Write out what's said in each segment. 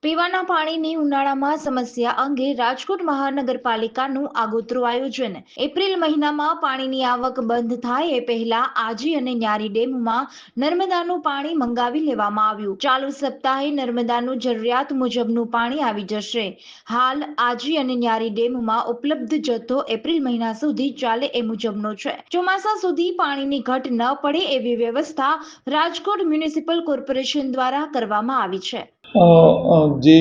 પીવાના પાણીની ઉનાળામાં સમસ્યા અંગે રાજકોટ મહાનગરપાલિકાનું આગોતરું આયોજન। એપ્રિલ મહિનામાં પાણીની આવક બંધ થાય એ પહેલા આજી અને ન્યારી ડેમમાં નર્મદાનું પાણી મંગાવી લેવામાં આવ્યું। ચાલુ સપ્તાહે નર્મદાનું જરૂરિયાત મુજબનું પાણી આવી જશે। હાલ આજી અને ન્યારી ડેમમાં ઉપલબ્ધ જથ્થો એપ્રિલ મહિના સુધી ચાલે એ મુજબનો છે। ચોમાસા સુધી પાણીની ઘટ ન પડે એવી વ્યવસ્થા રાજકોટ મ્યુનિસિપલ કોર્પોરેશન દ્વારા કરવામાં આવી છે। જે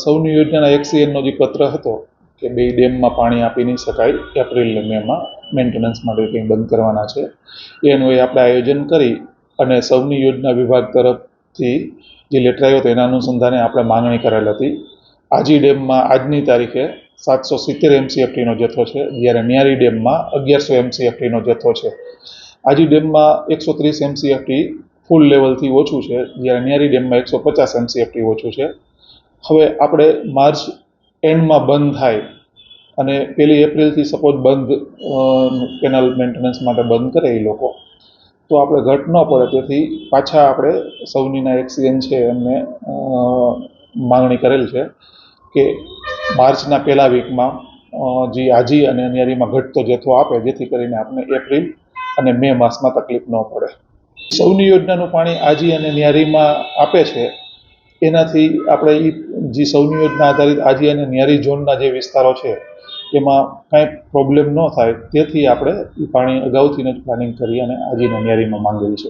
સૌની યોજનાના એક્સીએનનો જે પત્ર હતો કે બે ડેમમાં પાણી આપી નહીં શકાય, એપ્રિલ અને મેમાં મેન્ટેનન્સ માટે કંઈ બંધ કરવાના છે, એનું આપણે આયોજન કરી અને સૌની યોજના વિભાગ તરફથી જે લેટર આવ્યો હતો એના અનુસંધાને આપણે માંગણી કરેલ હતી। આજી ડેમમાં આજની તારીખે 770 MCFTનો જથ્થો છે, જ્યારે ન્યારી ડેમમાં 1100 MCFTનો જથ્થો છે। આજી ડેમમાં 130 MCFT ફૂલ લેવલથી ઓછું છે, જ્યારે ન્યારી ડેમમાં 150 MCFT ઓછું છે। હવે આપણે માર્ચ એન્ડમાં બંધ થાય અને 1 એપ્રિલથી સપોઝ બંધ કેનાલ મેન્ટેનન્સ માટે બંધ કરે એ લોકો, તો આપણે ઘટ ન પડે તેથી પાછા આપણે સૌનીના એક્સીએન છે એમને માંગણી કરેલ છે કે માર્ચના પહેલા વીકમાં જે આજી અને ન્યારીમાં ઘટતો જથ્થો આપે, જેથી કરીને આપણે એપ્રિલ અને મે માસમાં તકલીફ ન પડે। સૌની યોજનાનું પાણી આજી અને ન્યારીમાં આપે છે, એનાથી આપણે જે સૌની યોજના આધારિત આજી અને ન્યારી ઝોનના જે વિસ્તારો છે એમાં કાંઈ પ્રોબ્લેમ ન થાય, તેથી આપણે એ પાણી અગાઉથી જ પ્લાનિંગ કરી અને આજી અને ન્યારીમાં માંગેલ છે।